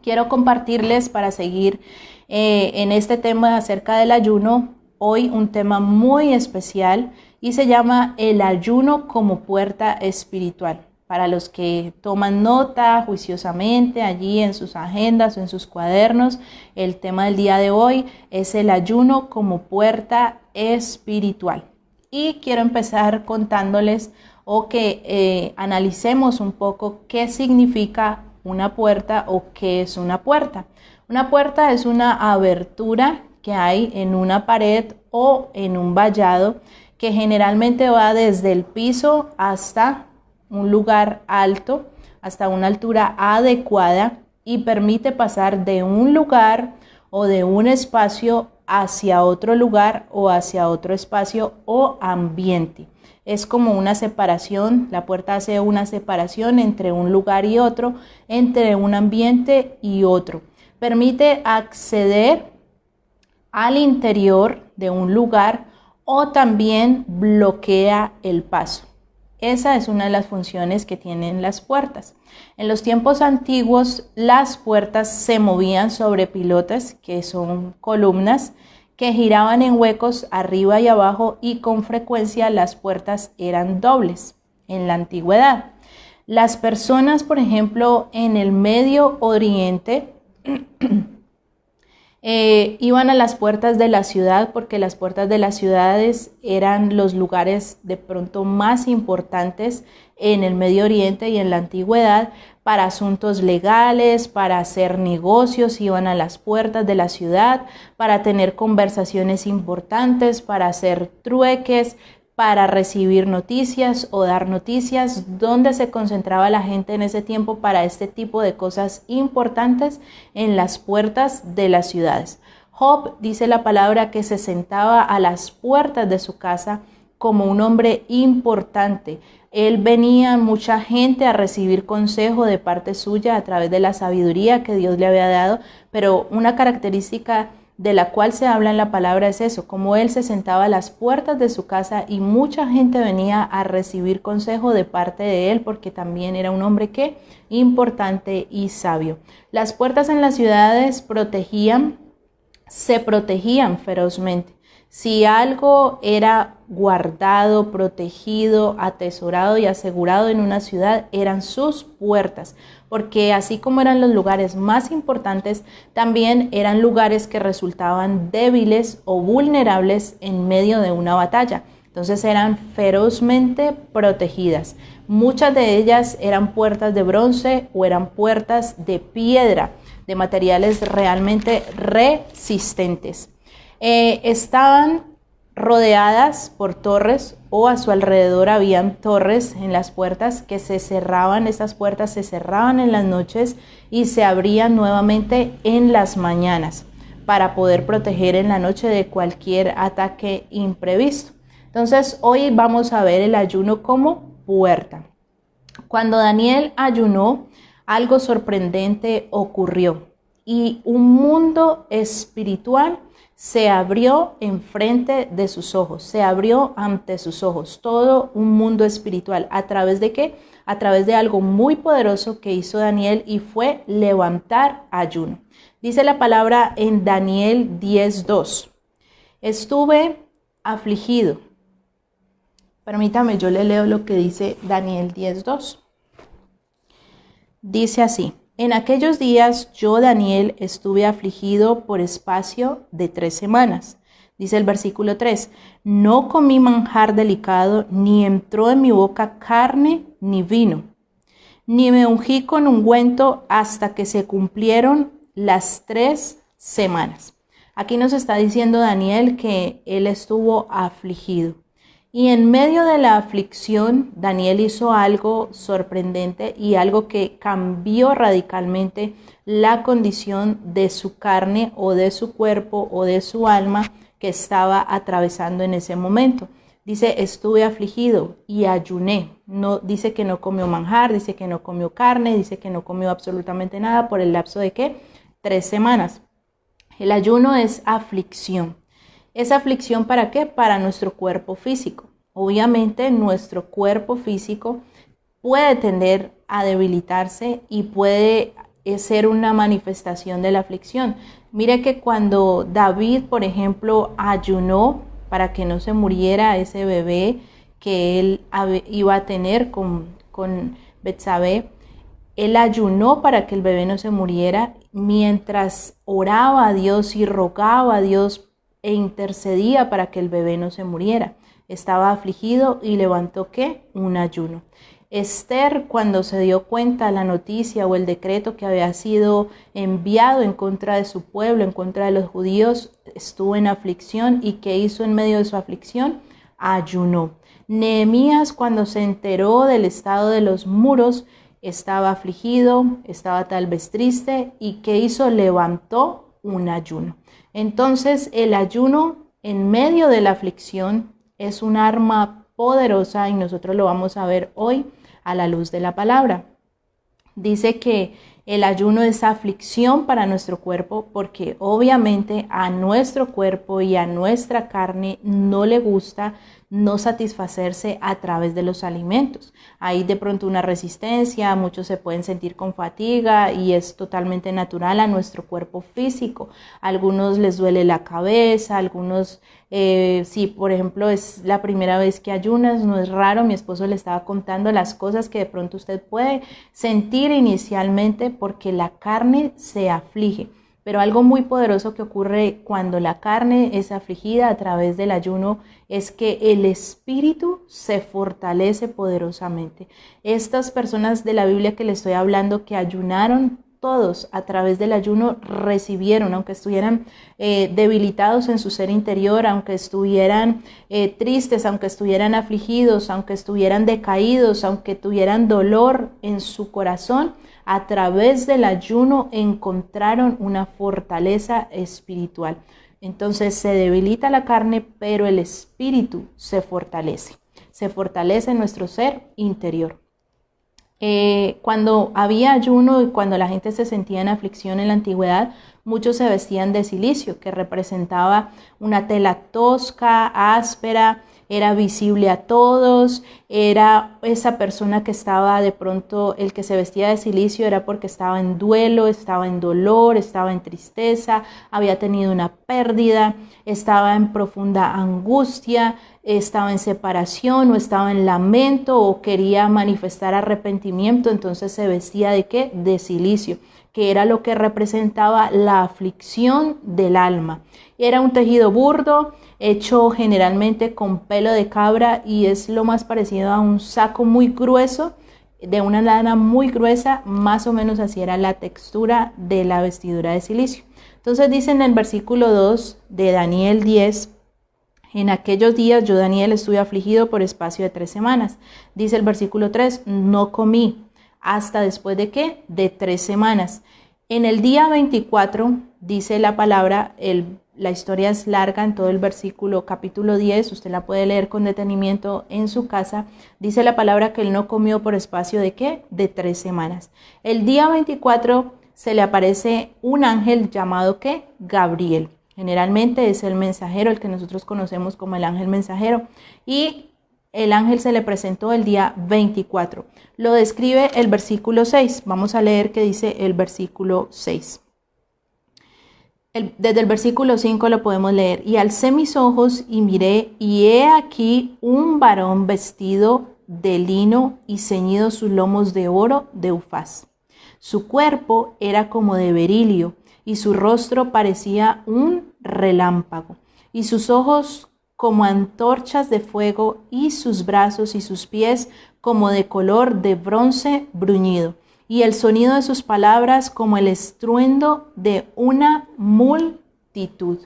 Quiero compartirles para seguir en este tema acerca del ayuno, hoy un tema muy especial y se llama el ayuno como puerta espiritual. Para los que toman nota juiciosamente allí en sus agendas o en sus cuadernos, el tema del día de hoy es el ayuno como puerta espiritual. Y quiero empezar contándoles o que analicemos un poco qué significa una puerta o qué es una puerta. Una puerta es una abertura que hay en una pared o en un vallado que generalmente va desde el piso hasta un lugar alto, hasta una altura adecuada y permite pasar de un lugar o de un espacio hacia otro lugar o hacia otro espacio o ambiente. Es como una separación, la puerta hace una separación entre un lugar y otro, entre un ambiente y otro. Permite acceder al interior de un lugar o también bloquea el paso. Esa es una de las funciones que tienen las puertas. En los tiempos antiguos, las puertas se movían sobre pilotes, que son columnas, que giraban en huecos arriba y abajo y con frecuencia las puertas eran dobles en la antigüedad. Las personas, por ejemplo, en el Medio Oriente iban a las puertas de la ciudad porque las puertas de las ciudades eran los lugares de pronto más importantes en el Medio Oriente y en la antigüedad para asuntos legales, para hacer negocios, iban a las puertas de la ciudad, para tener conversaciones importantes, para hacer trueques, para recibir noticias o dar noticias. ¿Dónde se concentraba la gente en ese tiempo para este tipo de cosas importantes? En las puertas de las ciudades. Job dice la palabra que se sentaba a las puertas de su casa como un hombre importante. Él venía mucha gente a recibir consejo de parte suya a través de la sabiduría que Dios le había dado, pero una característica de la cual se habla en la palabra es eso, como él se sentaba a las puertas de su casa y mucha gente venía a recibir consejo de parte de él porque también era un hombre que importante y sabio. Las puertas en las ciudades se protegían ferozmente. Si algo era guardado, protegido, atesorado y asegurado en una ciudad, eran sus puertas, porque así como eran los lugares más importantes, también eran lugares que resultaban débiles o vulnerables en medio de una batalla. Entonces eran ferozmente protegidas. Muchas de ellas eran puertas de bronce o eran puertas de piedra, de materiales realmente resistentes. Estaban rodeadas por torres o a su alrededor habían torres en las puertas que se cerraban. Estas puertas se cerraban en las noches y se abrían nuevamente en las mañanas para poder proteger en la noche de cualquier ataque imprevisto. Entonces hoy vamos a ver el ayuno como puerta. Cuando Daniel ayunó, algo sorprendente ocurrió y un mundo espiritual se abrió enfrente de sus ojos, se abrió ante sus ojos, todo un mundo espiritual. ¿A través de qué? A través de algo muy poderoso que hizo Daniel y fue levantar ayuno. Dice la palabra en Daniel 10:2. Estuve afligido. Permítame, yo le leo lo que dice Daniel 10:2. Dice así. En aquellos días yo, Daniel, estuve afligido por espacio de 3 semanas. Dice el versículo 3, no comí manjar delicado, ni entró en mi boca carne ni vino, ni me ungí con ungüento hasta que se cumplieron las 3 semanas. Aquí nos está diciendo Daniel que él estuvo afligido. Y en medio de la aflicción, Daniel hizo algo sorprendente y algo que cambió radicalmente la condición de su carne o de su cuerpo o de su alma que estaba atravesando en ese momento. Dice, estuve afligido y ayuné. No, dice que no comió manjar, dice que no comió carne, dice que no comió absolutamente nada por el lapso de ¿qué? 3 semanas. El ayuno es aflicción. ¿Es aflicción para qué? Para nuestro cuerpo físico. Obviamente nuestro cuerpo físico puede tender a debilitarse y puede ser una manifestación de la aflicción. Mire que cuando David, por ejemplo, ayunó para que no se muriera ese bebé que él iba a tener con Betsabé, él ayunó para que el bebé no se muriera mientras oraba a Dios y rogaba a Dios e intercedía para que el bebé no se muriera. Estaba afligido y levantó ¿qué? Un ayuno. Esther, cuando se dio cuenta de la noticia o el decreto que había sido enviado en contra de su pueblo, en contra de los judíos, estuvo en aflicción. ¿Y qué hizo en medio de su aflicción? Ayunó. Nehemías, cuando se enteró del estado de los muros, estaba afligido, estaba tal vez triste. ¿Y qué hizo? Levantó un ayuno. Entonces, el ayuno en medio de la aflicción es un arma poderosa y nosotros lo vamos a ver hoy a la luz de la palabra. Dice que el ayuno es aflicción para nuestro cuerpo porque obviamente a nuestro cuerpo y a nuestra carne no le gusta no satisfacerse a través de los alimentos. Hay de pronto una resistencia, muchos se pueden sentir con fatiga y es totalmente natural a nuestro cuerpo físico. A algunos les duele la cabeza, algunos, si por ejemplo es la primera vez que ayunas, no es raro, mi esposo le estaba contando las cosas que de pronto usted puede sentir inicialmente porque la carne se aflige. Pero algo muy poderoso que ocurre cuando la carne es afligida a través del ayuno es que el espíritu se fortalece poderosamente. Estas personas de la Biblia que les estoy hablando que ayunaron, todos a través del ayuno recibieron, aunque estuvieran debilitados en su ser interior, aunque estuvieran tristes, aunque estuvieran afligidos, aunque estuvieran decaídos, aunque tuvieran dolor en su corazón, a través del ayuno encontraron una fortaleza espiritual. Entonces se debilita la carne, pero el espíritu se fortalece en nuestro ser interior. Cuando había ayuno y cuando la gente se sentía en aflicción en la antigüedad, muchos se vestían de cilicio, que representaba una tela tosca, áspera, era visible a todos, era esa persona que estaba de pronto, el que se vestía de cilicio era porque estaba en duelo, estaba en dolor, estaba en tristeza, había tenido una pérdida, estaba en profunda angustia, estaba en separación o estaba en lamento o quería manifestar arrepentimiento, entonces se vestía ¿de qué? De cilicio, que era lo que representaba la aflicción del alma. Era un tejido burdo, hecho generalmente con pelo de cabra y es lo más parecido a un saco muy grueso, de una lana muy gruesa, más o menos así era la textura de la vestidura de cilicio. Entonces dice en el versículo 2 de Daniel 10, en aquellos días yo Daniel estuve afligido por espacio de 3 semanas. Dice el versículo 3, no comí hasta después de ¿qué? De 3 semanas. En el día 24 dice la palabra, la historia es larga en todo el versículo, capítulo 10, usted la puede leer con detenimiento en su casa. Dice la palabra que él no comió por espacio de ¿qué? De 3 semanas. El día 24 se le aparece un ángel llamado ¿qué? Gabriel. Generalmente es el mensajero, el que nosotros conocemos como el ángel mensajero. Y el ángel se le presentó el día 24. Lo describe el versículo 6. Vamos a leer qué dice el versículo 6. Desde el versículo 5 lo podemos leer. Y alcé mis ojos y miré, y he aquí un varón vestido de lino y ceñido sus lomos de oro de Ufaz. Su cuerpo era como de berilio, y su rostro parecía un relámpago, y sus ojos como antorchas de fuego, y sus brazos y sus pies como de color de bronce bruñido, y el sonido de sus palabras como el estruendo de una multitud.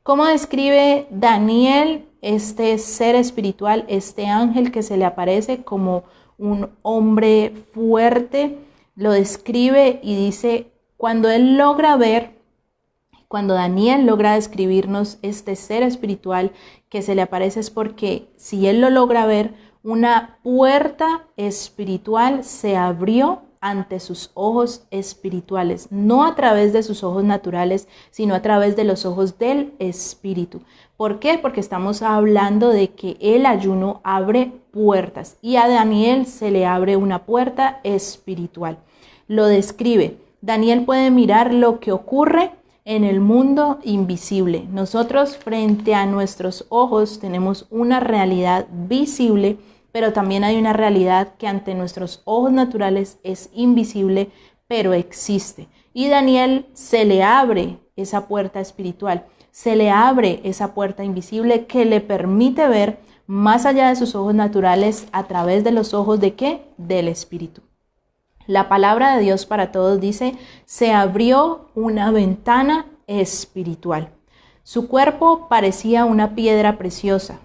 ¿Cómo describe Daniel este ser espiritual, este ángel que se le aparece como un hombre fuerte? Lo describe y dice, cuando Daniel logra describirnos este ser espiritual que se le aparece es porque si él lo logra ver, una puerta espiritual se abrió ante sus ojos espirituales, no a través de sus ojos naturales, sino a través de los ojos del Espíritu. ¿Por qué? Porque estamos hablando de que el ayuno abre puertas y a Daniel se le abre una puerta espiritual. Lo describe. Daniel puede mirar lo que ocurre en el mundo invisible. Nosotros frente a nuestros ojos tenemos una realidad visible, pero también hay una realidad que ante nuestros ojos naturales es invisible, pero existe. Y Daniel se le abre esa puerta espiritual, se le abre esa puerta invisible que le permite ver más allá de sus ojos naturales a través de los ojos ¿de qué? Del Espíritu. La palabra de Dios para todos dice, se abrió una ventana espiritual. Su cuerpo parecía una piedra preciosa,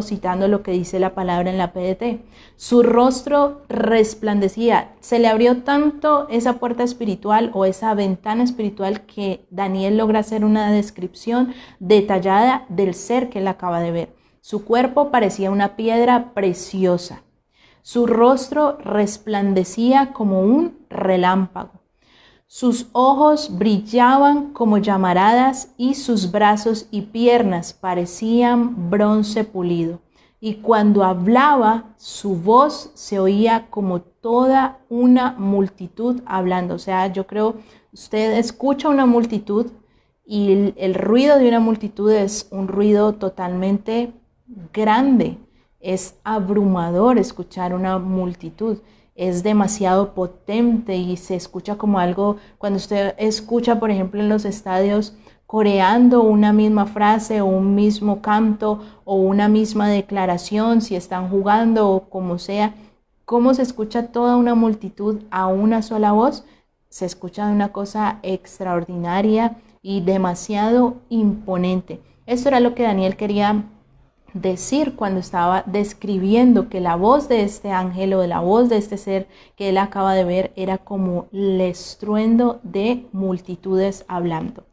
citando lo que dice la palabra en la PDT. Su rostro resplandecía. Se le abrió tanto esa puerta espiritual o esa ventana espiritual que Daniel logra hacer una descripción detallada del ser que él acaba de ver. Su cuerpo parecía una piedra preciosa. Su rostro resplandecía como un relámpago. Sus ojos brillaban como llamaradas y sus brazos y piernas parecían bronce pulido. Y cuando hablaba, su voz se oía como toda una multitud hablando. O sea, yo creo, usted escucha una multitud y el ruido de una multitud es un ruido totalmente grande. Es abrumador escuchar una multitud. Es demasiado potente y se escucha como algo, cuando usted escucha, por ejemplo, en los estadios coreando una misma frase o un mismo canto o una misma declaración, si están jugando o como sea, cómo se escucha toda una multitud a una sola voz, se escucha una cosa extraordinaria y demasiado imponente. Esto era lo que Daniel quería decir cuando estaba describiendo que la voz de este ángel o de la voz de este ser que él acaba de ver era como el estruendo de multitudes hablando.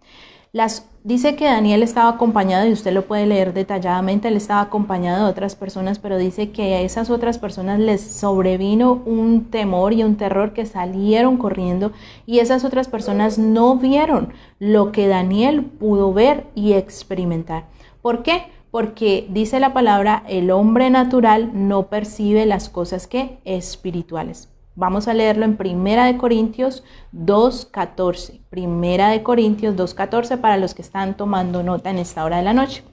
Dice que Daniel estaba acompañado, y usted lo puede leer detalladamente, él estaba acompañado de otras personas, pero dice que a esas otras personas les sobrevino un temor y un terror que salieron corriendo, y esas otras personas no vieron lo que Daniel pudo ver y experimentar. ¿Por qué? Porque dice la palabra, el hombre natural no percibe las cosas que espirituales. Vamos a leerlo en 1 Corintios 2:14. 1 Corintios 2:14 para los que están tomando nota en esta hora de la noche.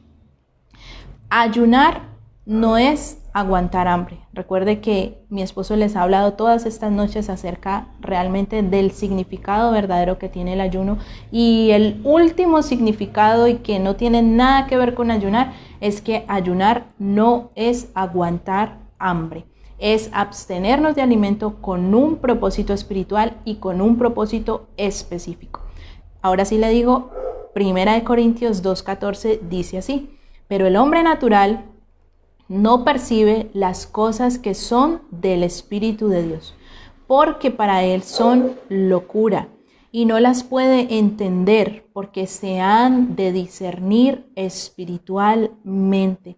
Ayunar no es aguantar hambre. Recuerde que mi esposo les ha hablado todas estas noches acerca realmente del significado verdadero que tiene el ayuno, y el último significado, y que no tiene nada que ver con ayunar, es que ayunar no es aguantar hambre. Es abstenernos de alimento con un propósito espiritual y con un propósito específico. Ahora sí le digo, 1 Corintios 2:14 dice así: pero el hombre natural no percibe las cosas que son del Espíritu de Dios, porque para él son locura, y no las puede entender, porque se han de discernir espiritualmente.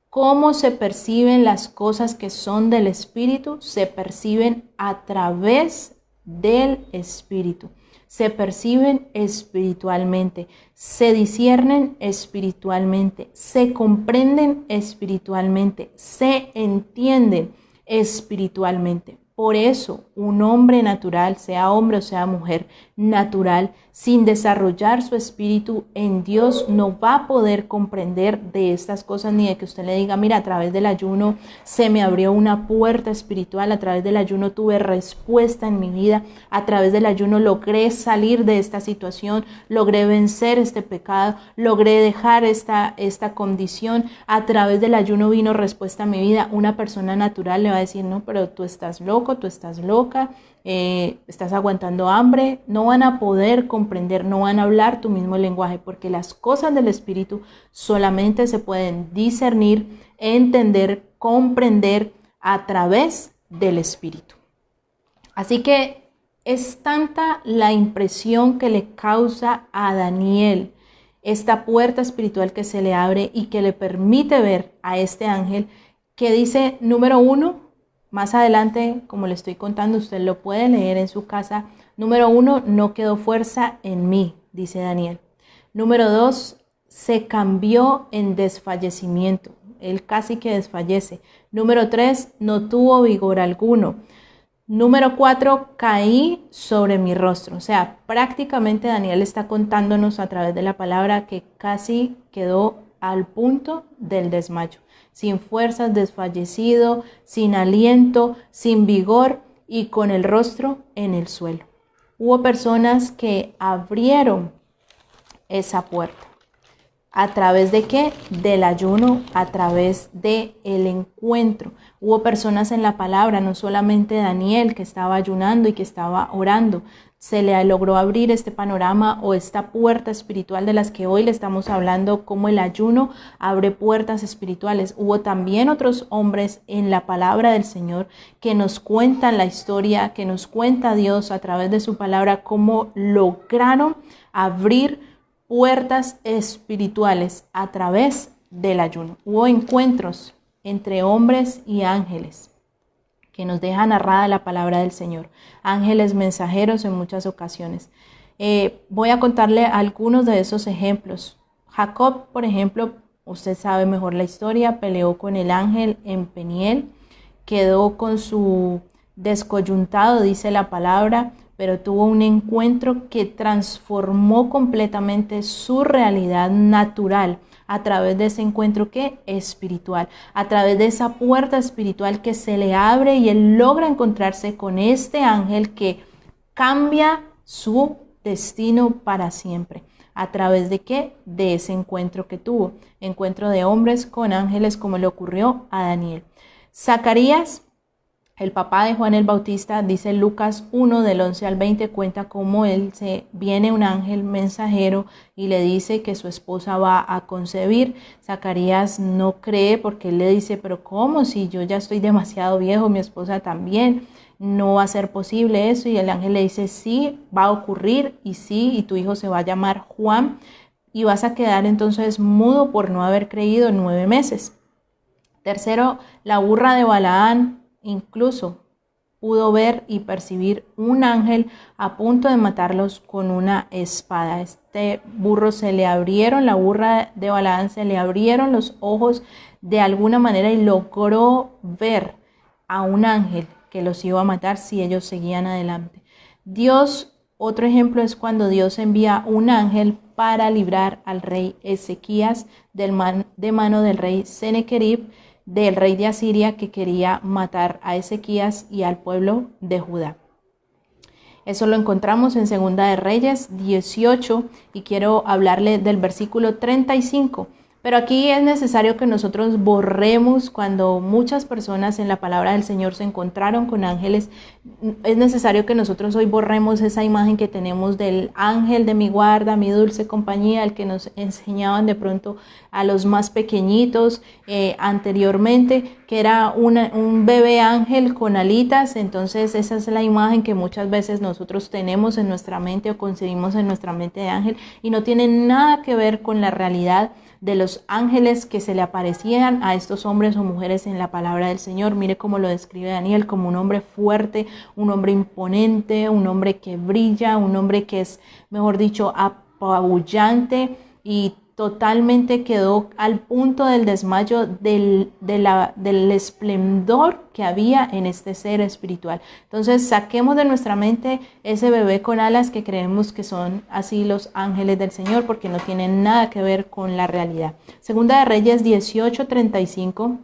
¿Cómo se perciben las cosas que son del Espíritu? Se perciben a través del Espíritu. Se perciben espiritualmente, se disciernen espiritualmente, se comprenden espiritualmente, se entienden espiritualmente. Por eso, un hombre natural, sea hombre o sea mujer, natural, sin desarrollar su espíritu en Dios, no va a poder comprender de estas cosas, ni de que usted le diga, mira, a través del ayuno se me abrió una puerta espiritual, a través del ayuno tuve respuesta en mi vida, a través del ayuno logré salir de esta situación, logré vencer este pecado, logré dejar esta condición, a través del ayuno vino respuesta a mi vida. Una persona natural le va a decir, no, pero tú estás loco, tú estás loca, estás aguantando hambre. No van a poder comprender, no van a hablar tu mismo lenguaje, porque las cosas del Espíritu solamente se pueden discernir, entender, comprender a través del Espíritu. Así que es tanta la impresión que le causa a Daniel esta puerta espiritual que se le abre y que le permite ver a este ángel, que dice, número 1, Más adelante, como le estoy contando, usted lo puede leer en su casa. Número 1, no quedó fuerza en mí, dice Daniel. Número 2, se cambió en desfallecimiento. Él casi que desfallece. Número 3, no tuvo vigor alguno. Número 4, caí sobre mi rostro. O sea, prácticamente Daniel está contándonos a través de la palabra que casi quedó al punto del desmayo. Sin fuerzas, desfallecido, sin aliento, sin vigor y con el rostro en el suelo. Hubo personas que abrieron esa puerta. ¿A través de qué? Del ayuno, a través del encuentro. Hubo personas en la palabra, no solamente Daniel, que estaba ayunando y que estaba orando. Se le logró abrir este panorama o esta puerta espiritual de las que hoy le estamos hablando, como el ayuno abre puertas espirituales. Hubo también otros hombres en la palabra del Señor que nos cuentan la historia, que nos cuenta Dios a través de su palabra, cómo lograron abrir puertas espirituales a través del ayuno. Hubo encuentros entre hombres y ángeles que nos deja narrada la palabra del Señor. Ángeles mensajeros en muchas ocasiones. Voy a contarle algunos de esos ejemplos. Jacob, por ejemplo, usted sabe mejor la historia, peleó con el ángel en Peniel, quedó con su descoyuntado, dice la palabra, pero tuvo un encuentro que transformó completamente su realidad natural a través de ese encuentro que espiritual, a través de esa puerta espiritual que se le abre y él logra encontrarse con este ángel que cambia su destino para siempre. ¿A través de qué? De ese encuentro que tuvo, encuentro de hombres con ángeles como le ocurrió a Daniel. Zacarías, el papá de Juan el Bautista, dice Lucas 1 del 11 al 20, cuenta cómo viene un ángel mensajero y le dice que su esposa va a concebir. Zacarías no cree porque él le dice, pero ¿cómo? Si yo ya estoy demasiado viejo, mi esposa también, no va a ser posible eso. Y el ángel le dice, sí, va a ocurrir y sí, y tu hijo se va a llamar Juan y vas a quedar entonces mudo por no haber creído 9 meses. Tercero, la burra de Balaán incluso pudo ver y percibir un ángel a punto de matarlos con una espada. Este burro la burra de Balaán se le abrieron los ojos de alguna manera y logró ver a un ángel que los iba a matar si ellos seguían adelante. Otro ejemplo es cuando Dios envía un ángel para librar al rey Ezequías de mano del rey Senequerib, del rey de Asiria, que quería matar a Ezequías y al pueblo de Judá. Eso lo encontramos en Segunda de Reyes 18 y quiero hablarle del versículo 35. Pero aquí es necesario que nosotros borremos, cuando muchas personas en la palabra del Señor se encontraron con ángeles, es necesario que nosotros hoy borremos esa imagen que tenemos del ángel de mi guarda, mi dulce compañía, el que nos enseñaban de pronto a los más pequeñitos anteriormente, que era un bebé ángel con alitas. Entonces esa es la imagen que muchas veces nosotros tenemos en nuestra mente o concebimos en nuestra mente de ángel, y no tiene nada que ver con la realidad de los ángeles que se le aparecían a estos hombres o mujeres en la palabra del Señor. Mire cómo lo describe Daniel, como un hombre fuerte, un hombre imponente, un hombre que brilla, un hombre que es, mejor dicho, apabullante, y totalmente quedó al punto del desmayo del esplendor que había en este ser espiritual. Entonces saquemos de nuestra mente ese bebé con alas que creemos que son así los ángeles del Señor, porque no tienen nada que ver con la realidad. Segunda de Reyes 18:35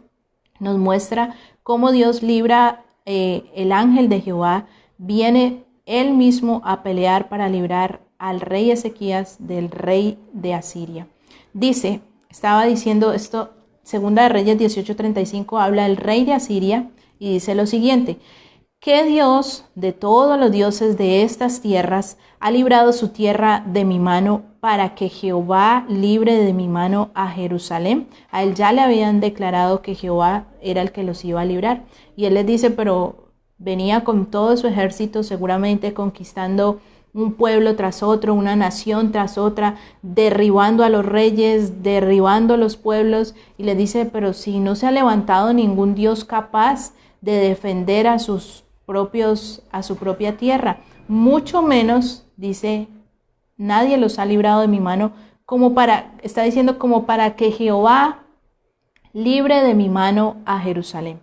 nos muestra cómo Dios libra el ángel de Jehová, viene él mismo a pelear para librar al rey Ezequías del rey de Asiria. Estaba diciendo esto, Segunda de Reyes 18:35 habla del rey de Asiria y dice lo siguiente: ¿qué Dios de todos los dioses de estas tierras ha librado su tierra de mi mano, para que Jehová libre de mi mano a Jerusalén? A él ya le habían declarado que Jehová era el que los iba a librar, y él les dice, pero venía con todo su ejército, seguramente conquistando un pueblo tras otro, una nación tras otra, derribando a los reyes, derribando los pueblos, y le dice, pero si no se ha levantado ningún Dios capaz de defender a su propia tierra. Mucho menos, dice, nadie los ha librado de mi mano, está diciendo como para que Jehová libre de mi mano a Jerusalén.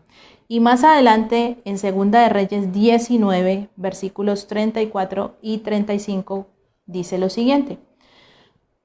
Y más adelante, en Segunda de Reyes 19, versículos 34 y 35, dice lo siguiente: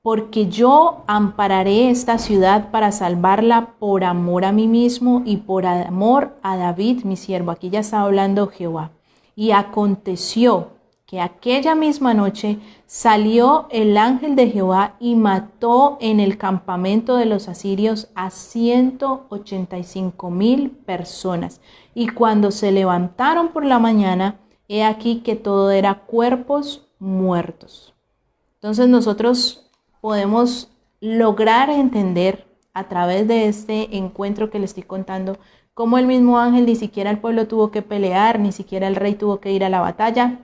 porque yo ampararé esta ciudad para salvarla por amor a mí mismo y por amor a David, mi siervo. Aquí ya está hablando Jehová. Y aconteció que aquella misma noche salió el ángel de Jehová y mató en el campamento de los asirios a 185,000 personas. Y cuando se levantaron por la mañana, he aquí que todo era cuerpos muertos. Entonces nosotros podemos lograr entender a través de este encuentro que les estoy contando cómo el mismo ángel, ni siquiera el pueblo tuvo que pelear, ni siquiera el rey tuvo que ir a la batalla,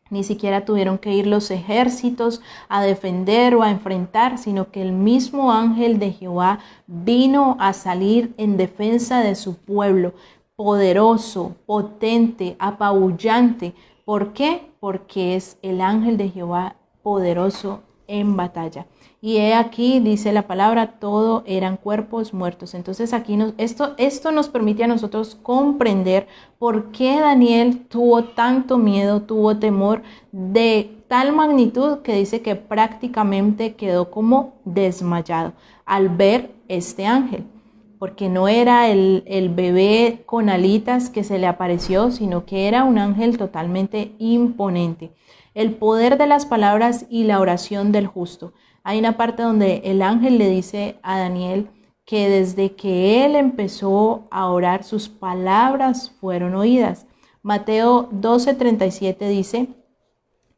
ni siquiera tuvieron que ir los ejércitos a defender o a enfrentar, sino que el mismo ángel de Jehová vino a salir en defensa de su pueblo, poderoso, potente, apabullante. ¿Por qué? Porque es el ángel de Jehová poderoso en batalla. Y he aquí, dice la palabra, todo eran cuerpos muertos. Entonces aquí esto nos permite a nosotros comprender por qué Daniel tuvo tanto miedo, tuvo temor de tal magnitud que dice que prácticamente quedó como desmayado al ver este ángel. Porque no era el bebé con alitas que se le apareció, sino que era un ángel totalmente imponente. El poder de las palabras y la oración del justo. Hay una parte donde el ángel le dice a Daniel que desde que él empezó a orar, sus palabras fueron oídas. Mateo 12:37 dice: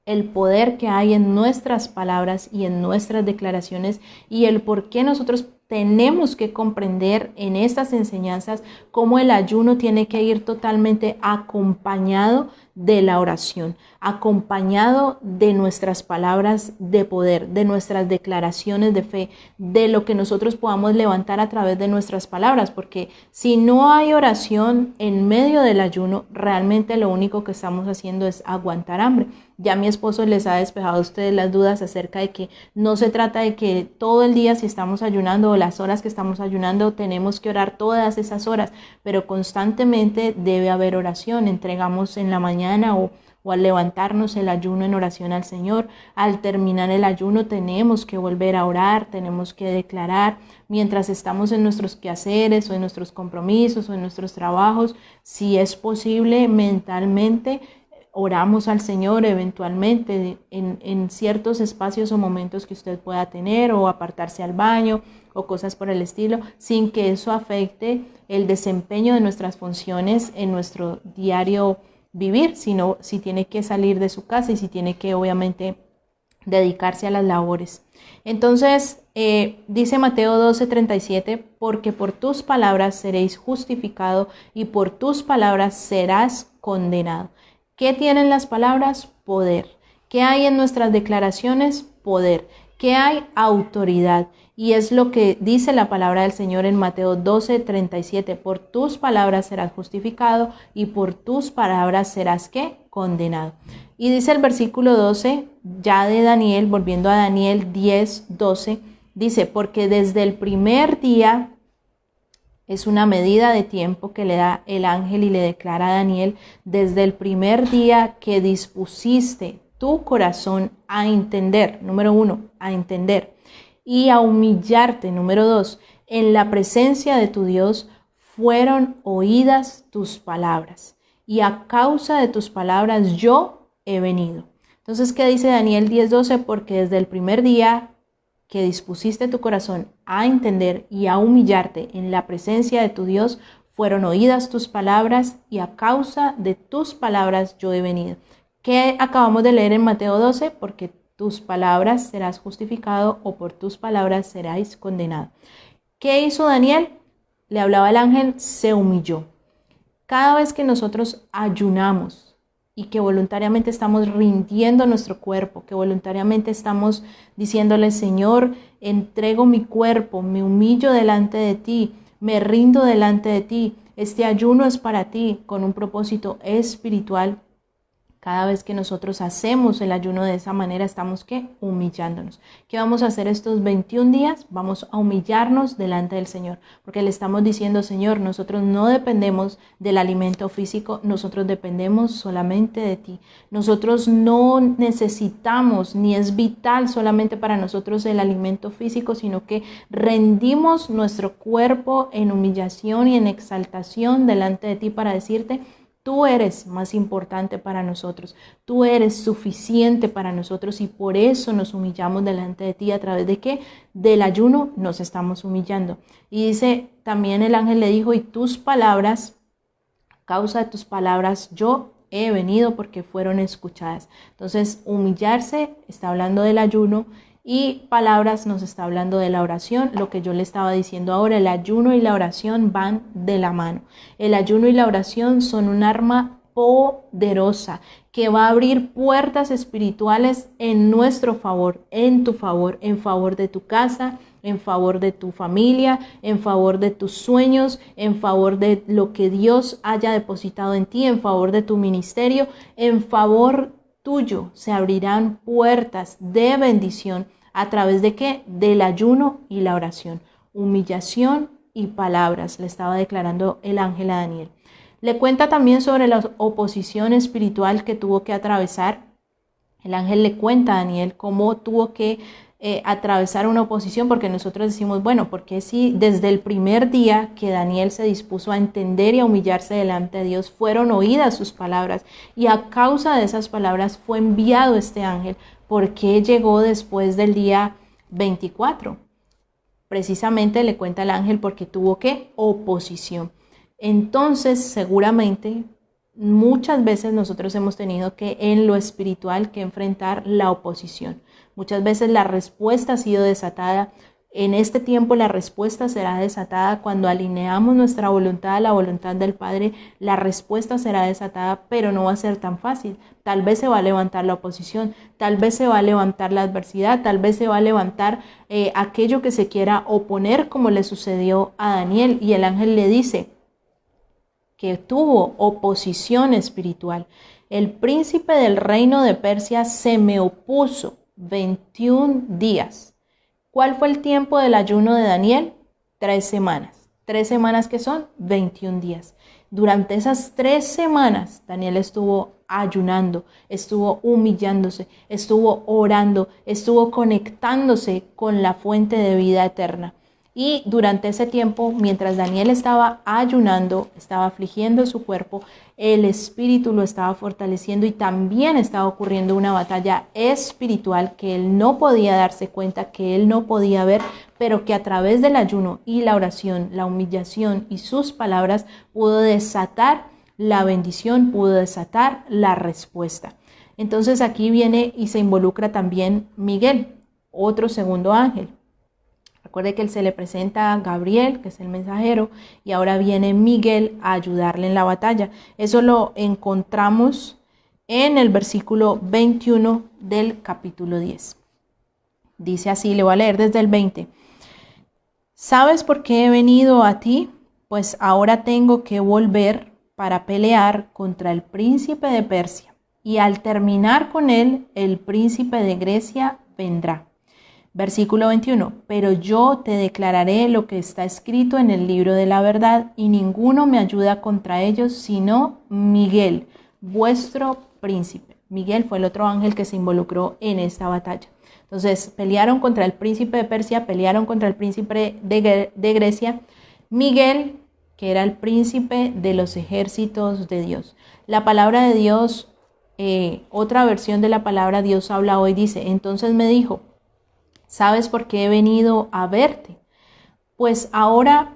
el poder que hay en nuestras palabras y en nuestras declaraciones, y el por qué nosotros tenemos que comprender en estas enseñanzas cómo el ayuno tiene que ir totalmente acompañado de la oración, acompañado de nuestras palabras de poder, de nuestras declaraciones de fe, de lo que nosotros podamos levantar a través de nuestras palabras, porque si no hay oración en medio del ayuno, realmente lo único que estamos haciendo es aguantar hambre. Ya mi esposo les ha despejado a ustedes las dudas acerca de que no se trata de que todo el día, si estamos ayunando o las horas que estamos ayunando, tenemos que orar todas esas horas, pero constantemente debe haber oración. Entregamos en la mañana o al levantarnos el ayuno en oración al Señor. Al terminar el ayuno tenemos que volver a orar, tenemos que declarar. Mientras estamos en nuestros quehaceres o en nuestros compromisos o en nuestros trabajos, si es posible mentalmente, oramos al Señor eventualmente en ciertos espacios o momentos que usted pueda tener, o apartarse al baño o cosas por el estilo, sin que eso afecte el desempeño de nuestras funciones en nuestro diario vivir, sino si tiene que salir de su casa y si tiene que obviamente dedicarse a las labores. Entonces dice Mateo 12:37: porque por tus palabras seréis justificado y por tus palabras serás condenado. ¿Qué tienen las palabras? Poder. ¿Qué hay en nuestras declaraciones? Poder. ¿Qué hay? Autoridad. Y es lo que dice la palabra del Señor en Mateo 12:37: por tus palabras serás justificado y por tus palabras serás ¿qué? Condenado. Y dice el versículo 12, ya de Daniel, volviendo a Daniel 10:12, dice: porque desde el primer día, es una medida de tiempo que le da el ángel y le declara a Daniel, desde el primer día que dispusiste tu corazón a entender, número 1, a entender, y a humillarte, número 2, en la presencia de tu Dios, fueron oídas tus palabras, y a causa de tus palabras yo he venido. Entonces, ¿qué dice Daniel 10:12? Porque desde el primer día que dispusiste tu corazón a entender y a humillarte en la presencia de tu Dios, fueron oídas tus palabras, y a causa de tus palabras yo he venido. ¿Qué acabamos de leer en Mateo 12? Porque tus palabras serás justificado o por tus palabras seráis condenado. ¿Qué hizo Daniel? Le hablaba el ángel, se humilló. Cada vez que nosotros ayunamos y que voluntariamente estamos rindiendo nuestro cuerpo, que voluntariamente estamos diciéndole: Señor, entrego mi cuerpo, me humillo delante de ti, me rindo delante de ti, Este ayuno es para ti con un propósito espiritual. Cada vez que nosotros hacemos el ayuno de esa manera, estamos ¿qué? Humillándonos. ¿Qué vamos a hacer estos 21 días? Vamos a humillarnos delante del Señor, porque le estamos diciendo, Señor, nosotros no dependemos del alimento físico, nosotros dependemos solamente de ti. Nosotros no necesitamos, ni es vital solamente para nosotros el alimento físico, sino que rendimos nuestro cuerpo en humillación y en exaltación delante de ti para decirte, tú eres más importante para nosotros, tú eres suficiente para nosotros y por eso nos humillamos delante de ti. ¿A través de qué? Del ayuno nos estamos humillando. Y dice, también el ángel le dijo, y tus palabras, a causa de tus palabras, yo he venido porque fueron escuchadas. Entonces, humillarse está hablando del ayuno. Y palabras nos está hablando de la oración, lo que yo le estaba diciendo ahora, el ayuno y la oración van de la mano. El ayuno y la oración son un arma poderosa que va a abrir puertas espirituales en nuestro favor, en favor de tu casa, en favor de tu familia, en favor de tus sueños, en favor de lo que Dios haya depositado en ti, en favor de tu ministerio, en favor tuyo. Se abrirán puertas de bendición a través de ¿qué? Del ayuno y la oración. Humillación y palabras, le estaba declarando el ángel a Daniel. Le cuenta también sobre la oposición espiritual que tuvo que atravesar. El ángel le cuenta a Daniel cómo tuvo que atravesar una oposición, porque nosotros decimos, bueno, porque si desde el primer día que Daniel se dispuso a entender y a humillarse delante de Dios, fueron oídas sus palabras y a causa de esas palabras fue enviado este ángel, ¿por qué llegó después del día 24? Precisamente le cuenta el ángel porque tuvo ¿qué? Oposición. Entonces, seguramente, muchas veces nosotros hemos tenido que en lo espiritual que enfrentar la oposición. Muchas veces la respuesta ha sido desatada. En este tiempo la respuesta será desatada cuando alineamos nuestra voluntad a la voluntad del Padre. La respuesta será desatada, pero no va a ser tan fácil. Tal vez se va a levantar la oposición, tal vez se va a levantar la adversidad, tal vez se va a levantar aquello que se quiera oponer, como le sucedió a Daniel. Y el ángel le dice que tuvo oposición espiritual. El príncipe del reino de Persia se me opuso 21 días. ¿Cuál fue el tiempo del ayuno de Daniel? 3 semanas. 3 semanas que son 21 días. Durante esas 3 semanas Daniel estuvo ayunando, estuvo humillándose, estuvo orando, estuvo conectándose con la fuente de vida eterna. Y durante ese tiempo, mientras Daniel estaba ayunando, estaba afligiendo su cuerpo, el espíritu lo estaba fortaleciendo y también estaba ocurriendo una batalla espiritual que él no podía darse cuenta, que él no podía ver, pero que a través del ayuno y la oración, la humillación y sus palabras pudo desatar la bendición, pudo desatar la respuesta. Entonces aquí viene y se involucra también Miguel, otro segundo ángel. Recuerde que él se le presenta a Gabriel, que es el mensajero, y ahora viene Miguel a ayudarle en la batalla. Eso lo encontramos en el versículo 21 del capítulo 10. Dice así, le voy a leer desde el 20. ¿Sabes por qué he venido a ti? Pues ahora tengo que volver para pelear contra el príncipe de Persia, y al terminar con él, el príncipe de Grecia vendrá. Versículo 21, pero yo te declararé lo que está escrito en el libro de la verdad, y ninguno me ayuda contra ellos, sino Miguel, vuestro príncipe. Miguel fue el otro ángel que se involucró en esta batalla. Entonces, pelearon contra el príncipe de Persia, pelearon contra el príncipe de Grecia. Miguel, que era el príncipe de los ejércitos de Dios. La palabra de Dios, otra versión de la palabra Dios habla hoy, dice, entonces me dijo, ¿sabes por qué he venido a verte? Pues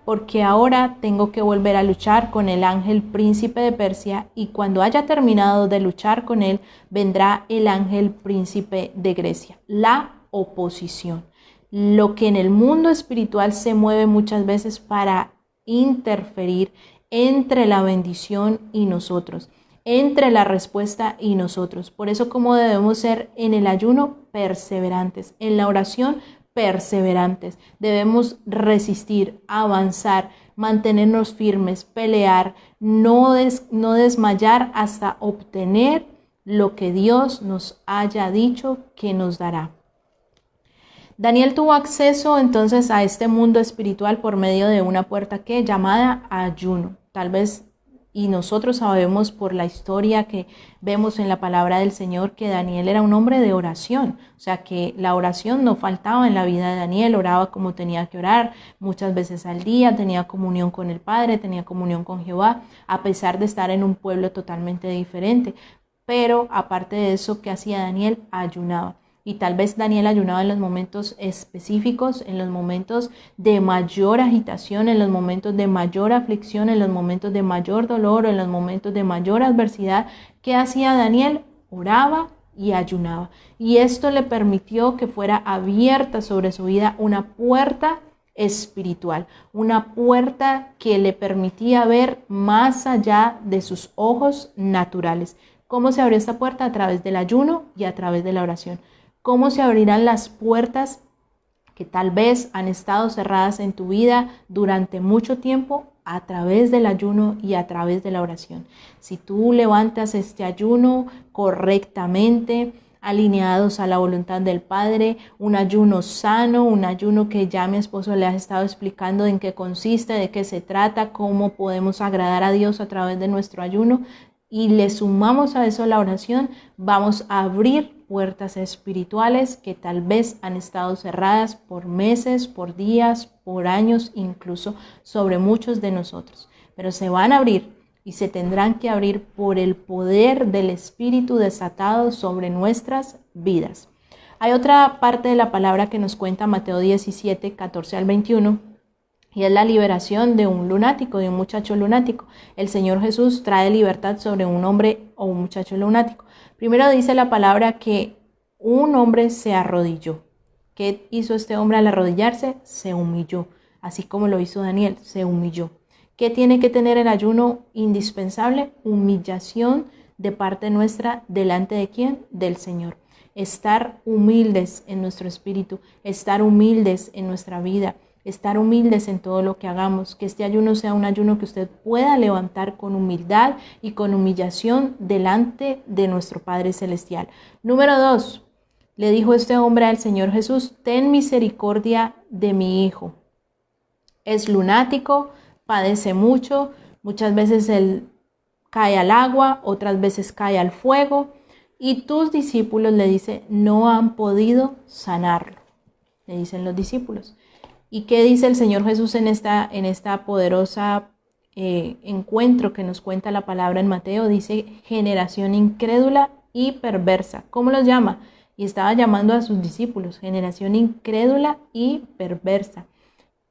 porque ahora tengo que volver a luchar con el ángel príncipe de Persia, y cuando haya terminado de luchar con él, vendrá el ángel príncipe de Grecia. La oposición. Lo que en el mundo espiritual se mueve muchas veces para interferir entre la bendición y nosotros, entre la respuesta y nosotros. Por eso, como debemos ser en el ayuno, perseverantes, en la oración, perseverantes. Debemos resistir, avanzar, mantenernos firmes, pelear, no desmayar hasta obtener lo que Dios nos haya dicho que nos dará. Daniel tuvo acceso entonces a este mundo espiritual por medio de una puerta que llamada ayuno. Tal vez, y nosotros sabemos por la historia que vemos en la palabra del Señor, que Daniel era un hombre de oración. O sea que la oración no faltaba en la vida de Daniel, oraba como tenía que orar, muchas veces al día, tenía comunión con el Padre, tenía comunión con Jehová, a pesar de estar en un pueblo totalmente diferente. Pero aparte de eso, ¿qué hacía Daniel? Ayunaba. Y tal vez Daniel ayunaba en los momentos específicos, en los momentos de mayor agitación, en los momentos de mayor aflicción, en los momentos de mayor dolor, en los momentos de mayor adversidad. ¿Qué hacía Daniel? Oraba y ayunaba. Y esto le permitió que fuera abierta sobre su vida una puerta espiritual, una puerta que le permitía ver más allá de sus ojos naturales. ¿Cómo se abrió esta puerta? A través del ayuno y a través de la oración. ¿Cómo se abrirán las puertas que tal vez han estado cerradas en tu vida durante mucho tiempo? A través del ayuno y a través de la oración. Si tú levantas este ayuno correctamente, alineados a la voluntad del Padre, un ayuno sano, un ayuno que ya mi esposo le ha estado explicando en qué consiste, de qué se trata, cómo podemos agradar a Dios a través de nuestro ayuno, y le sumamos a eso la oración, vamos a abrir puertas espirituales que tal vez han estado cerradas por meses, por días, por años, incluso sobre muchos de nosotros. Pero se van a abrir y se tendrán que abrir por el poder del Espíritu desatado sobre nuestras vidas. Hay otra parte de la palabra que nos cuenta Mateo 17, 14 al 21. Y es la liberación de un lunático, de un muchacho lunático. El Señor Jesús trae libertad sobre un hombre o un muchacho lunático. Primero dice la palabra que un hombre se arrodilló. ¿Qué hizo este hombre al arrodillarse? Se humilló, así como lo hizo Daniel, se humilló. ¿Qué tiene que tener el ayuno indispensable? Humillación de parte nuestra, ¿delante de quién? Del Señor. Estar humildes en nuestro espíritu, estar humildes en nuestra vida, estar humildes en todo lo que hagamos, que este ayuno sea un ayuno que usted pueda levantar con humildad y con humillación delante de nuestro Padre Celestial. Número 2, le dijo este hombre al Señor Jesús: ten misericordia de mi hijo. Es lunático, padece mucho, muchas veces él cae al agua, otras veces cae al fuego, y tus discípulos, le dice, no han podido sanarlo, le dicen los discípulos. ¿Y qué dice el Señor Jesús en esta poderosa encuentro que nos cuenta la palabra en Mateo? Dice generación incrédula y perversa. ¿Cómo los llama? Y estaba llamando a sus discípulos, generación incrédula y perversa.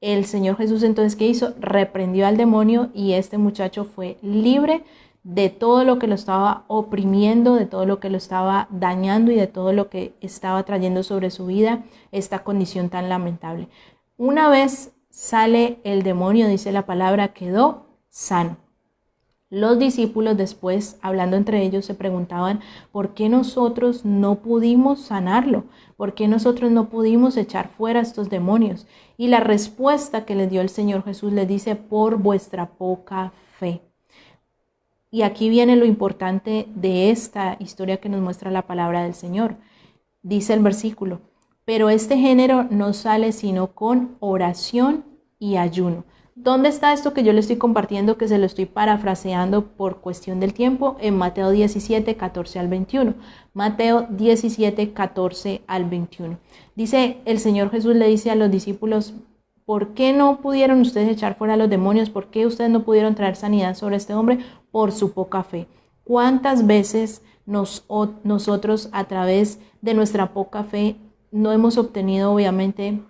El Señor Jesús entonces, ¿qué hizo? Reprendió al demonio y este muchacho fue libre de todo lo que lo estaba oprimiendo, de todo lo que lo estaba dañando y de todo lo que estaba trayendo sobre su vida esta condición tan lamentable. Una vez sale el demonio, dice la palabra, quedó sano. Los discípulos después, hablando entre ellos, se preguntaban, ¿por qué nosotros no pudimos sanarlo? ¿Por qué nosotros no pudimos echar fuera a estos demonios? Y la respuesta que les dio el Señor Jesús les dice, por vuestra poca fe. Y aquí viene lo importante de esta historia que nos muestra la palabra del Señor. Dice el versículo, pero este género no sale sino con oración y ayuno. ¿Dónde está esto que yo le estoy compartiendo, que se lo estoy parafraseando por cuestión del tiempo? En Mateo 17, 14 al 21. Mateo 17, 14 al 21. Dice, el Señor Jesús le dice a los discípulos, ¿por qué no pudieron ustedes echar fuera a los demonios? ¿Por qué ustedes no pudieron traer sanidad sobre este hombre? Por su poca fe. ¿Cuántas veces nosotros a través de nuestra poca fe no hemos obtenido obviamente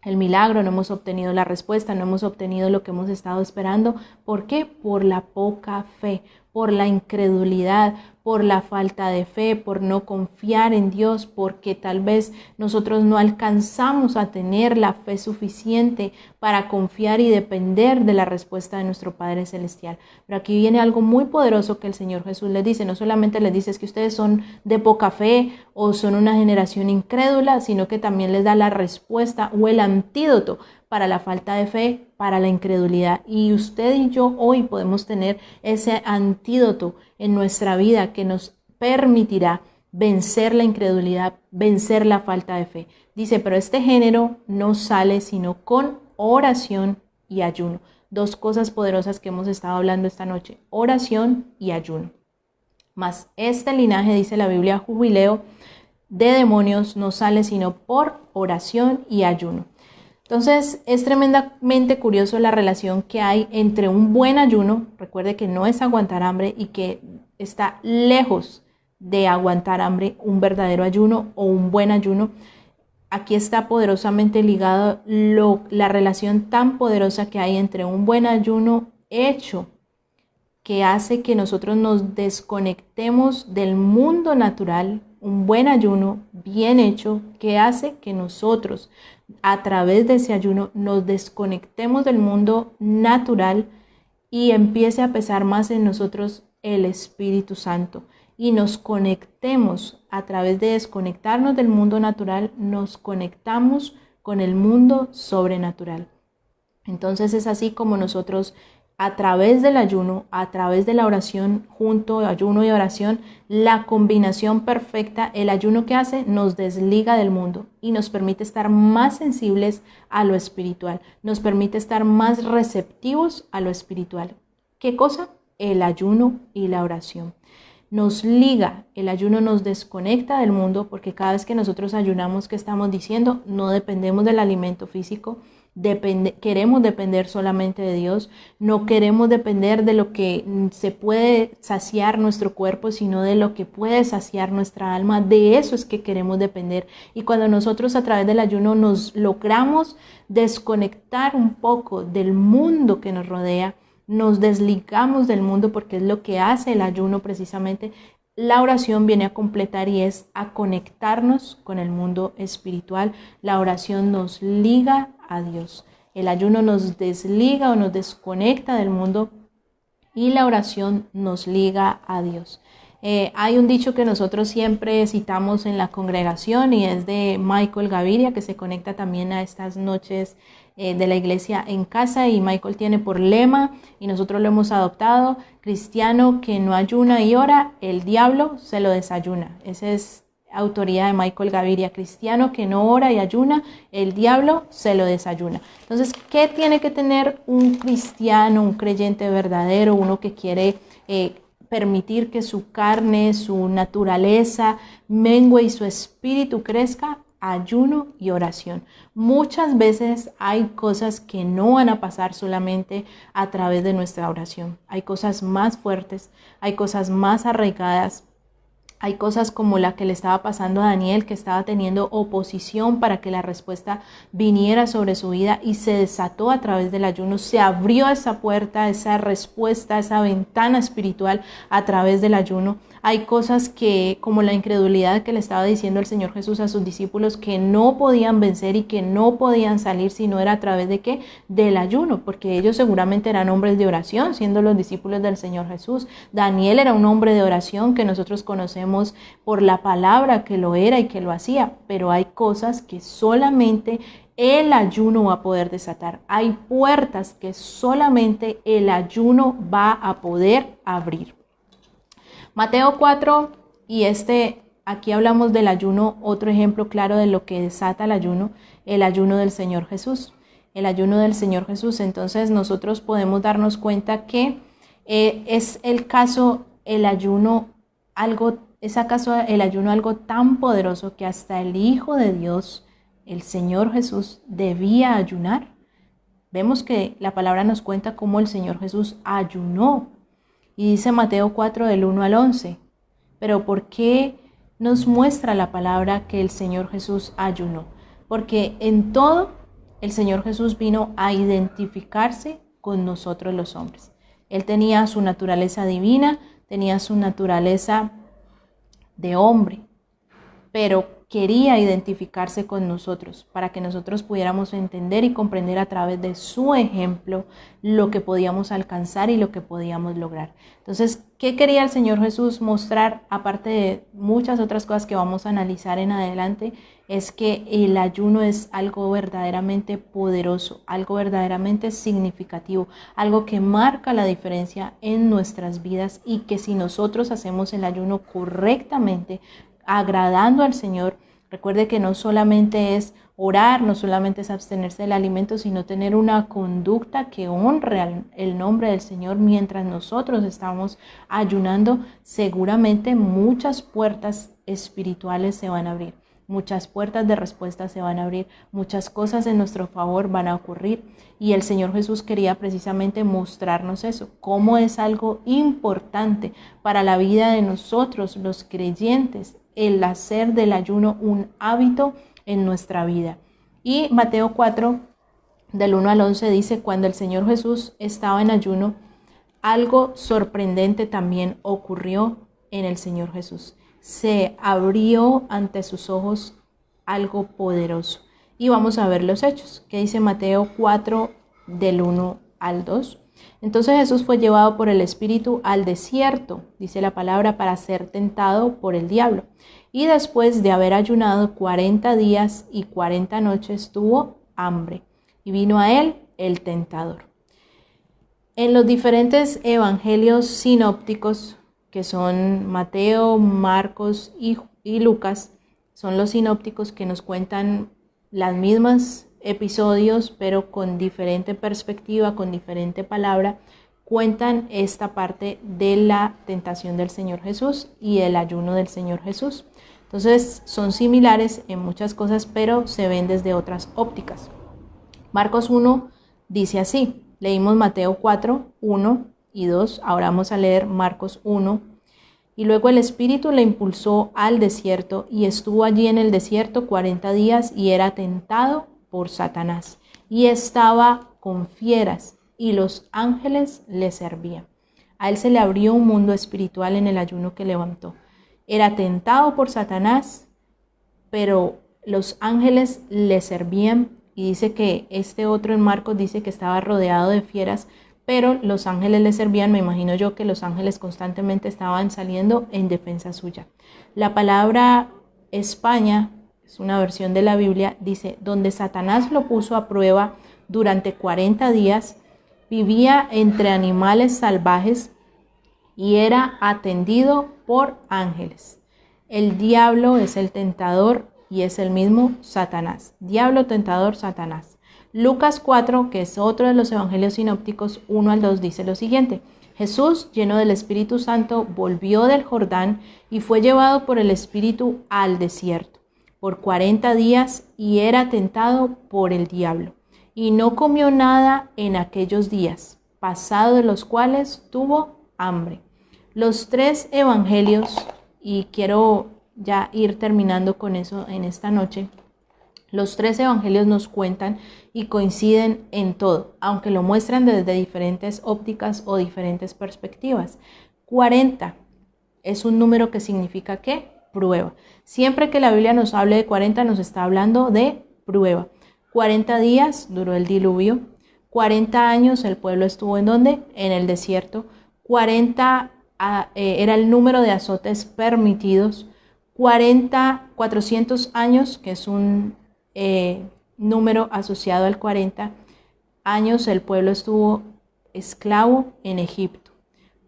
el milagro, no hemos obtenido la respuesta, no hemos obtenido lo que hemos estado esperando? ¿Por qué? Por la poca fe, por la incredulidad, por la falta de fe, por no confiar en Dios, porque tal vez nosotros no alcanzamos a tener la fe suficiente para confiar y depender de la respuesta de nuestro Padre Celestial. Pero aquí viene algo muy poderoso que el Señor Jesús les dice. No solamente les dice que ustedes son de poca fe o son una generación incrédula, sino que también les da la respuesta o el antídoto para la falta de fe, para la incredulidad. Y usted y yo hoy podemos tener ese antídoto en nuestra vida que nos permitirá vencer la incredulidad, vencer la falta de fe. Dice, pero este género no sale sino con oración y ayuno. Dos cosas poderosas que hemos estado hablando esta noche, oración y ayuno. Mas este linaje, dice la Biblia, Jubileo, de demonios no sale sino por oración y ayuno. Entonces es tremendamente curioso la relación que hay entre un buen ayuno, recuerde que no es aguantar hambre y que está lejos de aguantar hambre, un verdadero ayuno o un buen ayuno. Aquí está poderosamente ligado la relación tan poderosa que hay entre un buen ayuno hecho, que hace que nosotros nos desconectemos del mundo natural, un buen ayuno bien hecho que hace que nosotros a través de ese ayuno nos desconectemos del mundo natural y empiece a pesar más en nosotros el Espíritu Santo y nos conectemos a través de desconectarnos del mundo natural, nos conectamos con el mundo sobrenatural. Entonces es así como nosotros a través del ayuno, a través de la oración, junto ayuno y oración, la combinación perfecta, el ayuno que hace nos desliga del mundo y nos permite estar más sensibles a lo espiritual, nos permite estar más receptivos a lo espiritual. ¿Qué cosa? El ayuno y la oración. Nos liga, el ayuno nos desconecta del mundo porque cada vez que nosotros ayunamos, ¿qué estamos diciendo? No dependemos del alimento físico, queremos depender solamente de Dios, no queremos depender de lo que se puede saciar nuestro cuerpo, sino de lo que puede saciar nuestra alma. De eso es que queremos depender. Y cuando nosotros a través del ayuno nos logramos desconectar un poco del mundo que nos rodea, nos desligamos del mundo, porque es lo que hace el ayuno precisamente. La oración viene a completar y es a conectarnos con el mundo espiritual. La oración nos liga a Dios. El ayuno nos desliga o nos desconecta del mundo y la oración nos liga a Dios. Hay un dicho que nosotros siempre citamos en la congregación y es de Michael Gaviria, que se conecta también a estas noches de la iglesia en casa, y Michael tiene por lema, y nosotros lo hemos adoptado: cristiano que no ayuna y ora, el diablo se lo desayuna. Esa es autoría de Michael Gaviria: cristiano que no ora y ayuna, el diablo se lo desayuna. Entonces, ¿qué tiene que tener un cristiano, un creyente verdadero, uno que quiere permitir que su carne, su naturaleza mengue y su espíritu crezca? Ayuno y oración. Muchas veces hay cosas que no van a pasar solamente a través de nuestra oración. Hay cosas más fuertes, hay cosas más arraigadas. Hay cosas como la que le estaba pasando a Daniel, que estaba teniendo oposición para que la respuesta viniera sobre su vida, y se desató a través del ayuno. Se abrió esa puerta, esa respuesta, esa ventana espiritual a través del ayuno. Hay cosas que, como la incredulidad que le estaba diciendo el Señor Jesús a sus discípulos, que no podían vencer y que no podían salir si no era a través de ¿qué? Del ayuno, porque ellos seguramente eran hombres de oración, siendo los discípulos del Señor Jesús. Daniel era un hombre de oración que nosotros conocemos por la palabra que lo era y que lo hacía, pero hay cosas que solamente el ayuno va a poder desatar. Hay puertas que solamente el ayuno va a poder abrir. Mateo 4, y aquí hablamos del ayuno, otro ejemplo claro de lo que desata el ayuno del Señor Jesús. El ayuno del Señor Jesús. Entonces nosotros podemos darnos cuenta que es el ayuno algo tan poderoso que hasta el Hijo de Dios, el Señor Jesús, debía ayunar. Vemos que la palabra nos cuenta cómo el Señor Jesús ayunó. Y dice Mateo 4 del 1 al 11. Pero ¿por qué nos muestra la palabra que el Señor Jesús ayunó? Porque en todo el Señor Jesús vino a identificarse con nosotros los hombres. Él tenía su naturaleza divina, tenía su naturaleza de hombre, pero quería identificarse con nosotros para que nosotros pudiéramos entender y comprender a través de su ejemplo lo que podíamos alcanzar y lo que podíamos lograr. Entonces, ¿qué quería el Señor Jesús mostrar? Aparte de muchas otras cosas que vamos a analizar en adelante, es que el ayuno es algo verdaderamente poderoso, algo verdaderamente significativo, algo que marca la diferencia en nuestras vidas y que si nosotros hacemos el ayuno correctamente, agradando al Señor, recuerde que no solamente es orar, no solamente es abstenerse del alimento, sino tener una conducta que honre el nombre del Señor mientras nosotros estamos ayunando. Seguramente muchas puertas espirituales se van a abrir, muchas puertas de respuesta se van a abrir, muchas cosas en nuestro favor van a ocurrir. Y el Señor Jesús quería precisamente mostrarnos eso, cómo es algo importante para la vida de nosotros, los creyentes, el hacer del ayuno un hábito en nuestra vida. Y Mateo 4, del 1 al 11 dice, cuando el Señor Jesús estaba en ayuno, algo sorprendente también ocurrió en el Señor Jesús. Se abrió ante sus ojos algo poderoso. Y vamos a ver los hechos. ¿Qué dice Mateo 4, del 1 al 2? Entonces Jesús fue llevado por el Espíritu al desierto, dice la palabra, para ser tentado por el diablo. Y después de haber ayunado 40 días y 40 noches, tuvo hambre. Y vino a él el tentador. En los diferentes evangelios sinópticos, que son Mateo, Marcos y Lucas, son los sinópticos que nos cuentan las mismas episodios, pero con diferente perspectiva, con diferente palabra, cuentan esta parte de la tentación del Señor Jesús y el ayuno del Señor Jesús. Entonces son similares en muchas cosas, pero se ven desde otras ópticas. Marcos 1 dice así, leímos Mateo 4, 1 y 2, ahora vamos a leer Marcos 1. Y luego el Espíritu le impulsó al desierto y estuvo allí en el desierto 40 días y era tentado por Satanás. Y estaba con fieras y los ángeles le servían. A él se le abrió un mundo espiritual en el ayuno que levantó. Era tentado por Satanás, pero los ángeles le servían. Y dice que este otro en Marcos dice que estaba rodeado de fieras, pero los ángeles le servían. Me imagino yo que los ángeles constantemente estaban saliendo en defensa suya. La palabra España, es una versión de la Biblia, dice, donde Satanás lo puso a prueba durante 40 días, vivía entre animales salvajes y era atendido por ángeles. El diablo es el tentador y es el mismo Satanás. Diablo, tentador, Satanás. Lucas 4, que es otro de los evangelios sinópticos, 1 al 2, dice lo siguiente. Jesús, lleno del Espíritu Santo, volvió del Jordán y fue llevado por el Espíritu al desierto por 40 días y era tentado por el diablo. Y no comió nada en aquellos días, pasado de los cuales tuvo hambre. Los tres evangelios, y quiero ya ir terminando con eso en esta noche, los tres evangelios nos cuentan y coinciden en todo, aunque lo muestran desde diferentes ópticas o diferentes perspectivas. 40 es un número que significa ¿qué? Prueba. Siempre que la Biblia nos hable de 40 nos está hablando de prueba. 40 días duró el diluvio, 40 años el pueblo estuvo ¿en dónde? En el desierto. 40 era el número de azotes permitidos. 400 años, que es un número asociado al 40 años, el pueblo estuvo esclavo en Egipto.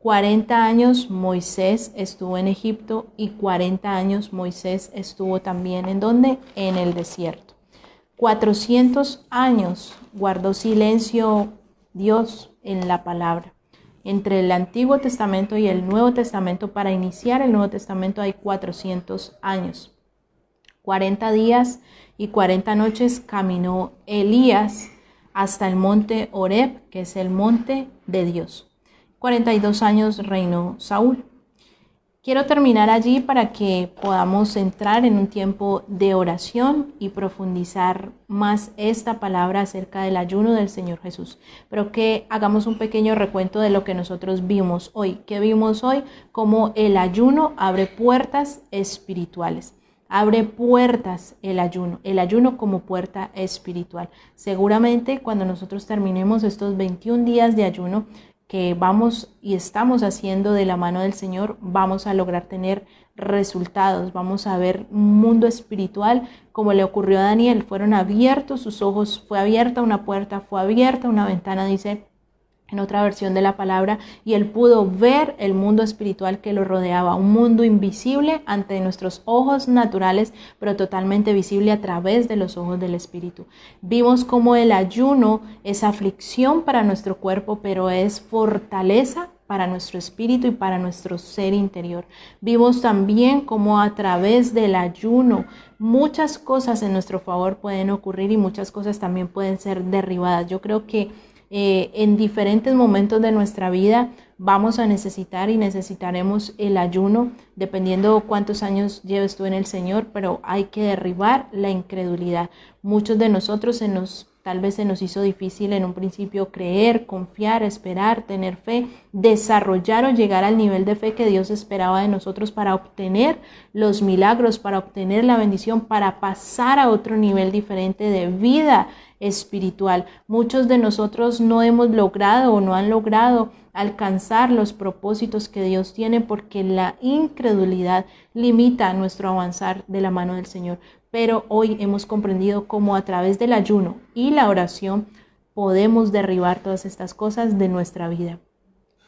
40 años Moisés estuvo en Egipto y 40 años Moisés estuvo también ¿en dónde? En el desierto. 400 años guardó silencio Dios en la palabra. Entre el Antiguo Testamento y el Nuevo Testamento, para iniciar el Nuevo Testamento hay 400 años. 40 días y 40 noches caminó Elías hasta el monte Horeb, que es el monte de Dios. 42 años reinó Saúl. Quiero terminar allí para que podamos entrar en un tiempo de oración y profundizar más esta palabra acerca del ayuno del Señor Jesús. Pero que hagamos un pequeño recuento de lo que nosotros vimos hoy. ¿Qué vimos hoy? Cómo el ayuno abre puertas espirituales. Abre puertas el ayuno como puerta espiritual. Seguramente cuando nosotros terminemos estos 21 días de ayuno que vamos y estamos haciendo de la mano del Señor, vamos a lograr tener resultados, vamos a ver un mundo espiritual como le ocurrió a Daniel. Fueron abiertos sus ojos, fue abierta una puerta, fue abierta una ventana, dice en otra versión de la palabra, y él pudo ver el mundo espiritual que lo rodeaba, un mundo invisible ante nuestros ojos naturales, pero totalmente visible a través de los ojos del Espíritu. Vimos cómo el ayuno es aflicción para nuestro cuerpo, pero es fortaleza para nuestro espíritu y para nuestro ser interior. Vimos también cómo a través del ayuno muchas cosas en nuestro favor pueden ocurrir y muchas cosas también pueden ser derribadas. Yo creo que en diferentes momentos de nuestra vida vamos a necesitar y necesitaremos el ayuno, dependiendo cuántos años lleves tú en el Señor, pero hay que derribar la incredulidad. Muchos de nosotros tal vez se nos hizo difícil en un principio creer, confiar, esperar, tener fe, desarrollar o llegar al nivel de fe que Dios esperaba de nosotros para obtener los milagros, para obtener la bendición, para pasar a otro nivel diferente de vida espiritual. Muchos de nosotros no hemos logrado o no han logrado alcanzar los propósitos que Dios tiene porque la incredulidad limita nuestro avanzar de la mano del Señor. Pero hoy hemos comprendido cómo a través del ayuno y la oración podemos derribar todas estas cosas de nuestra vida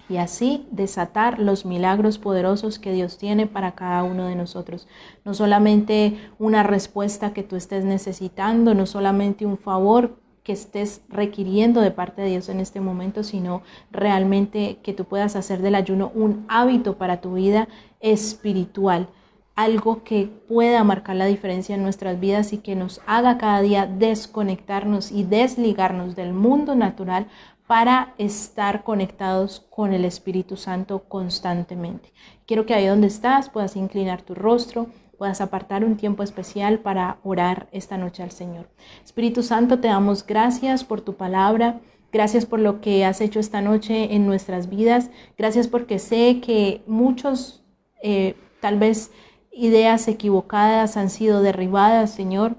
y así desatar los milagros poderosos que Dios tiene para cada uno de nosotros. No solamente una respuesta que tú estés necesitando, no solamente un favor que estés requiriendo de parte de Dios en este momento, sino realmente que tú puedas hacer del ayuno un hábito para tu vida espiritual. Algo que pueda marcar la diferencia en nuestras vidas y que nos haga cada día desconectarnos y desligarnos del mundo natural para estar conectados con el Espíritu Santo constantemente. Quiero que ahí donde estás puedas inclinar tu rostro, puedas apartar un tiempo especial para orar esta noche al Señor. Espíritu Santo, te damos gracias por tu palabra. Gracias por lo que has hecho esta noche en nuestras vidas. Gracias porque sé que muchos tal vez ideas equivocadas han sido derribadas, Señor.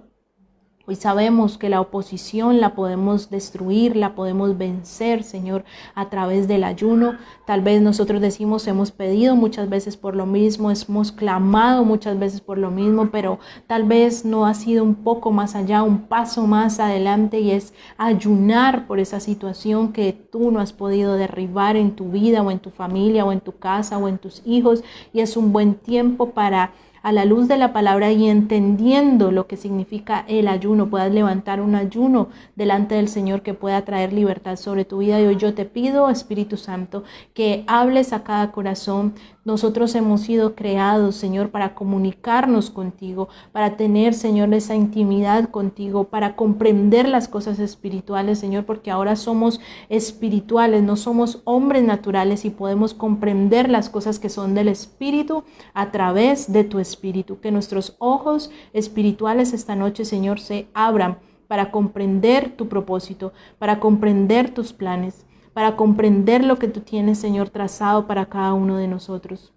Hoy sabemos que la oposición la podemos destruir, la podemos vencer, Señor, a través del ayuno. Tal vez nosotros decimos, hemos pedido muchas veces por lo mismo, hemos clamado muchas veces por lo mismo, pero tal vez no ha sido un poco más allá, un paso más adelante, y es ayunar por esa situación que tú no has podido derribar en tu vida o en tu familia o en tu casa o en tus hijos, y es un buen tiempo para, a la luz de la palabra y entendiendo lo que significa el ayuno, puedas levantar un ayuno delante del Señor que pueda traer libertad sobre tu vida. Y hoy yo te pido, Espíritu Santo, que hables a cada corazón. Nosotros hemos sido creados, Señor, para comunicarnos contigo, para tener, Señor, esa intimidad contigo, para comprender las cosas espirituales, Señor, porque ahora somos espirituales, no somos hombres naturales y podemos comprender las cosas que son del Espíritu a través de tu Espíritu. Que nuestros ojos espirituales esta noche, Señor, se abran para comprender tu propósito, para comprender tus planes, para comprender lo que tú tienes, Señor, trazado para cada uno de nosotros.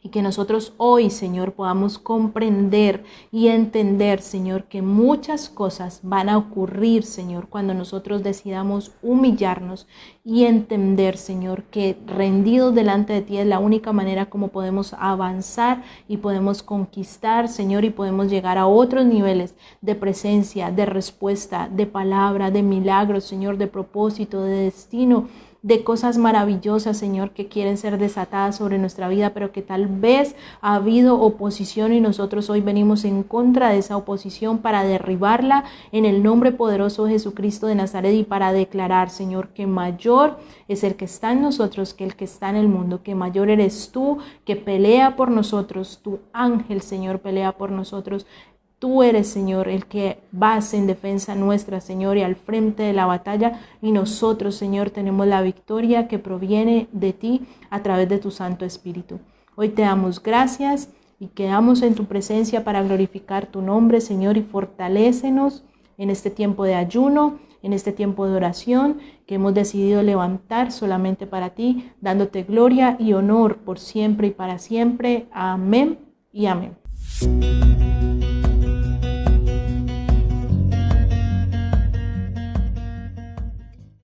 Y que nosotros hoy, Señor, podamos comprender y entender, Señor, que muchas cosas van a ocurrir, Señor, cuando nosotros decidamos humillarnos y entender, Señor, que rendidos delante de ti es la única manera como podemos avanzar y podemos conquistar, Señor, y podemos llegar a otros niveles de presencia, de respuesta, de palabra, de milagros, Señor, de propósito, de destino, de cosas maravillosas, Señor, que quieren ser desatadas sobre nuestra vida, pero que tal vez ha habido oposición y nosotros hoy venimos en contra de esa oposición para derribarla en el nombre poderoso de Jesucristo de Nazaret y para declarar, Señor, que mayor es el que está en nosotros que el que está en el mundo, que mayor eres tú, que pelea por nosotros, tu ángel, Señor, pelea por nosotros. Tú eres, Señor, el que vas en defensa nuestra, Señor, y al frente de la batalla. Y nosotros, Señor, tenemos la victoria que proviene de ti a través de tu Santo Espíritu. Hoy te damos gracias y quedamos en tu presencia para glorificar tu nombre, Señor, y fortalécenos en este tiempo de ayuno, en este tiempo de oración que hemos decidido levantar solamente para ti, dándote gloria y honor por siempre y para siempre. Amén y amén.